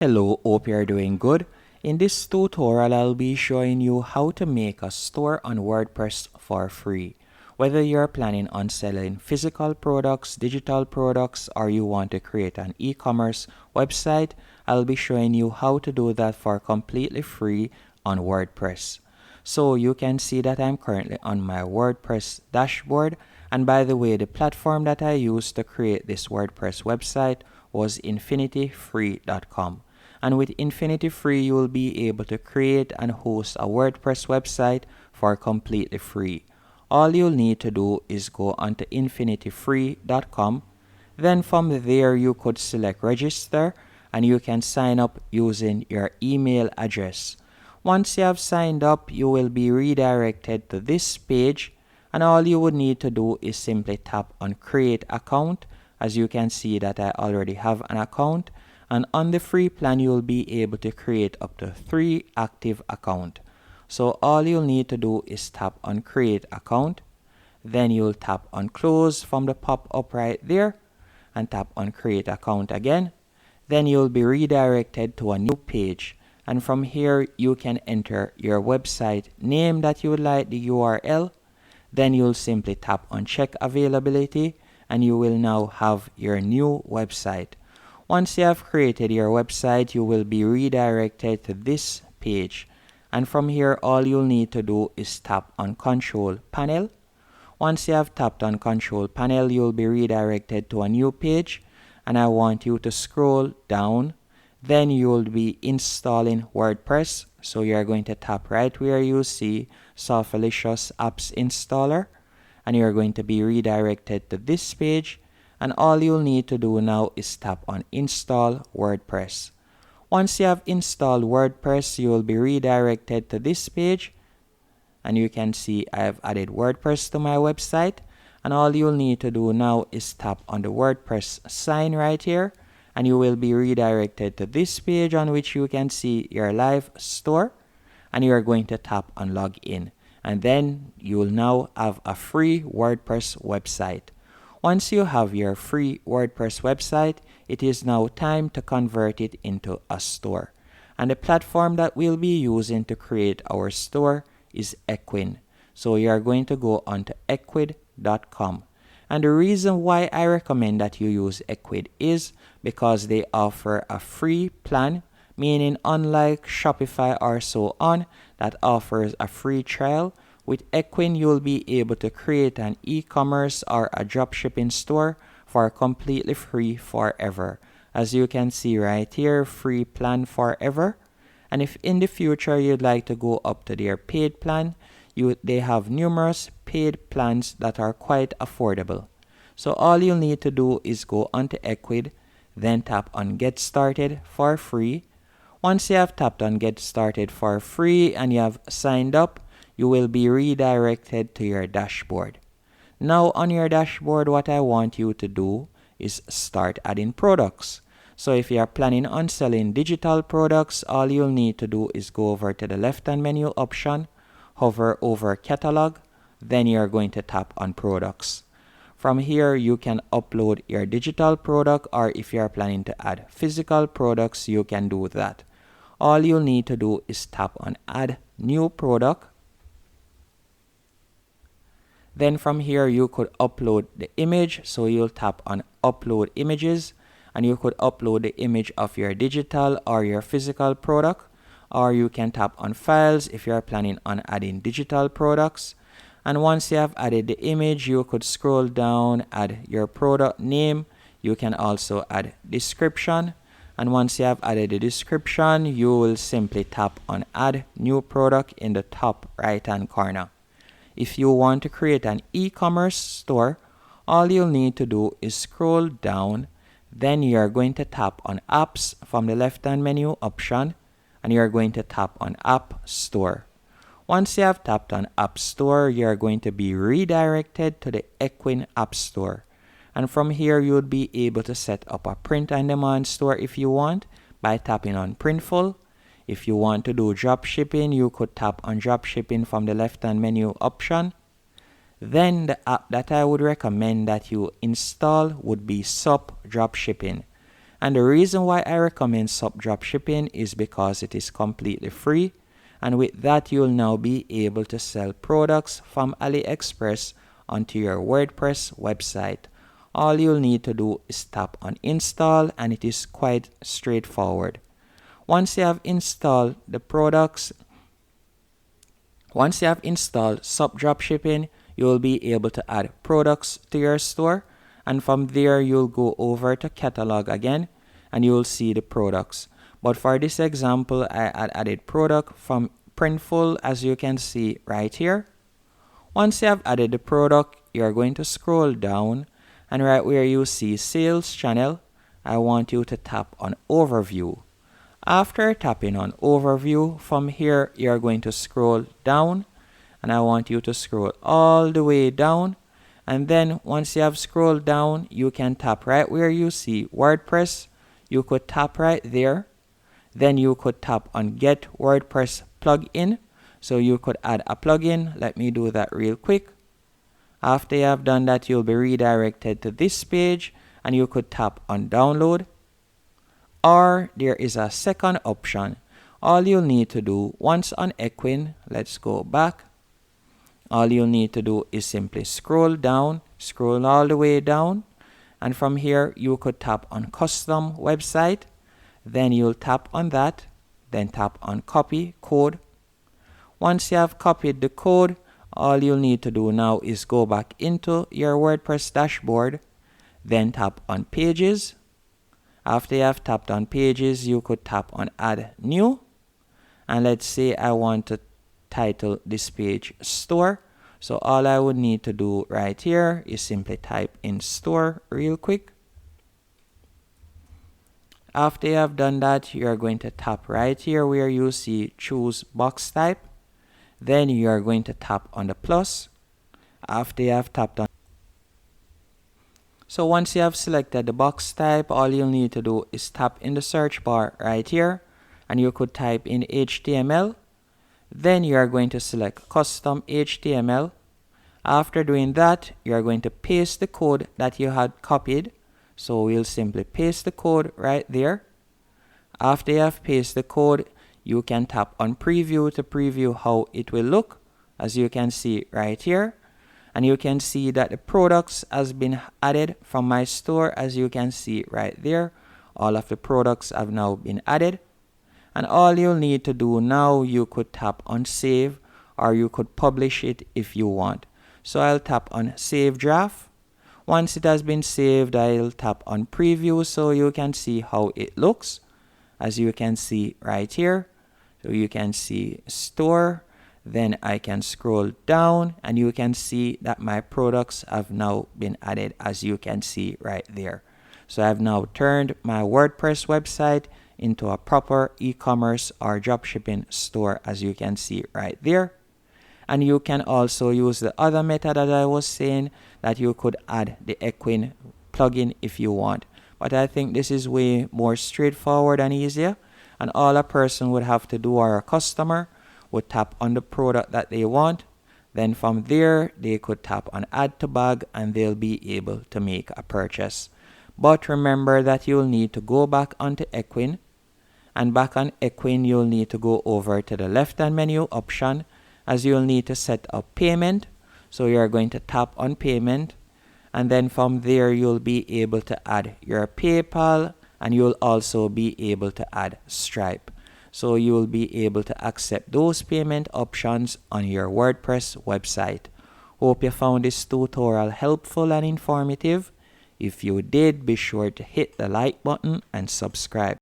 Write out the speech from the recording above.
Hello, hope you're doing good. In this tutorial, I'll be showing you how to make a store on WordPress for free. Whether you're planning on selling physical products, digital products, or you want to create an e-commerce website, I'll be showing you how to do that for completely free on WordPress. So you can see that I'm currently on my WordPress dashboard. And by the way, the platform that I used to create this WordPress website was infinityfree.com. And with Infinity Free, you will be able to create and host a WordPress website for completely free. All you'll need to do is go onto infinityfree.com. Then from there, you could select register and you can sign up using your email address. Once you have signed up, you will be redirected to this page, and all you would need to do is simply tap on create account. As you can see that I already have an account, and on the free plan you will be able to create up to 3 active accounts. So all you'll need to do is tap on create account, then you'll tap on close from the pop-up right there and tap on create account again. Then you'll be redirected to a new page, and from here you can enter your website name that you would like the URL. Then you'll simply tap on check availability and you will now have your new website. Once you have created your website, you will be redirected to this page, and from here all you'll need to do is tap on control panel. Once you have tapped on control panel, you'll be redirected to a new page, and I want you to scroll down. Then you'll be installing WordPress, so you're going to tap right where you see Softfelicious Apps Installer, and you're going to be redirected to this page, and all you'll need to do now is tap on install WordPress. Once you have installed WordPress, you will be redirected to this page, and you can see I have added WordPress to my website, and all you'll need to do now is tap on the WordPress sign right here, and you will be redirected to this page on which you can see your live store, and you are going to tap on log in, and then you will now have a free WordPress website. Once you have your free WordPress website, it is now time to convert it into a store. And the platform that we'll be using to create our store is Equin. So you are going to go onto equid.com. And the reason why I recommend that you use Equid is because they offer a free plan, meaning unlike Shopify or so on that offers a free trial, with Equin you'll be able to create an e-commerce or a dropshipping store for completely free forever. As you can see right here, free plan forever. And if in the future you'd like to go up to their paid plan, they have numerous paid plans that are quite affordable. So all you'll need to do is go onto Equid, then tap on get started for free. Once you have tapped on get started for free and you have signed up, you will be redirected to your dashboard. Now on your dashboard, what I want you to do is start adding products. So if you are planning on selling digital products, all you'll need to do is go over to the left-hand menu option, hover over catalog, then you're going to tap on products. From here, you can upload your digital product, or if you are planning to add physical products, you can do that. All you'll need to do is tap on add new product. Then from here you could upload the image, so you'll tap on upload images, and you could upload the image of your digital or your physical product, or you can tap on files if you're planning on adding digital products. And once you have added the image, you could scroll down, add your product name. You can also add description, and once you have added the description, you will simply tap on add new product in the top right hand corner. If you want to create an e-commerce store, all you'll need to do is scroll down, then you're going to tap on apps from the left-hand menu option, and you're going to tap on app store. Once you have tapped on app store, you're going to be redirected to the Equin app store. And from here, you would be able to set up a print-on-demand store if you want by tapping on Printful. If you want to do drop shipping, you could tap on drop shipping from the left-hand menu option. Then the app that I would recommend that you install would be SUP Dropshipping. And the reason why I recommend SUP dropshipping is because it is completely free, and with that you'll now be able to sell products from AliExpress onto your WordPress website. All you'll need to do is tap on install, and it is quite straightforward. Once you have installed SUP dropshipping, you will be able to add products to your store, and from there you'll go over to catalog again and you'll see the products. But for this example, I added product from Printful, as you can see right here. Once you have added the product, you're going to scroll down, and right where you see sales channel, I want you to tap on overview. After tapping on overview, from here you're going to scroll down, and I want you to scroll all the way down. And then once you have scrolled down, you can tap right where you see WordPress. You could tap right there. Then you could tap on get WordPress plugin. So you could add a plugin. Let me do that real quick. After you have done that, you'll be redirected to this page, and you could tap on download. Or there is a second option. All you'll need to do once on Equine, let's go back. All you'll need to do is simply scroll down, scroll all the way down, and from here you could tap on custom website. Then you'll tap on that, then tap on copy code. Once you have copied the code, all you'll need to do now is go back into your WordPress dashboard, then tap on pages. After you have tapped on pages, you could tap on add new, and let's say I want to title this page store. So all I would need to do right here is simply type in store real quick. After you have done that, you are going to tap right here where you see choose box type. Then you are going to tap on the plus. After you have tapped on, so once you have selected the box type, all you'll need to do is tap in the search bar right here, and you could type in HTML. Then you are going to select custom HTML. After doing that, you are going to paste the code that you had copied. So we'll simply paste the code right there. After you have pasted the code, you can tap on preview to preview how it will look, as you can see right here. And you can see that the products has been added from my store, as you can see right there. All of the products have now been added. And all you'll need to do now, you could tap on save, or you could publish it if you want. So I'll tap on save draft. Once it has been saved, I'll tap on preview so you can see how it looks, as you can see right here. So you can see store. Then I can scroll down, and you can see that my products have now been added, as you can see right there. So I've now turned my WordPress website into a proper e-commerce or dropshipping store, as you can see right there. And you can also use the other method that I was saying, that you could add the Equine plugin if you want. But I think this is way more straightforward and easier. And all a person would have to do, or a customer would tap on the product that they want. Then from there, they could tap on add to bag, and they'll be able to make a purchase. But remember that you'll need to go back onto Equine, and back on Equine, you'll need to go over to the left-hand menu option, as you'll need to set up payment. So you're going to tap on payment, and then from there, you'll be able to add your PayPal, and you'll also be able to add Stripe. So you will be able to accept those payment options on your WordPress website. Hope you found this tutorial helpful and informative. If you did, be sure to hit the like button and subscribe.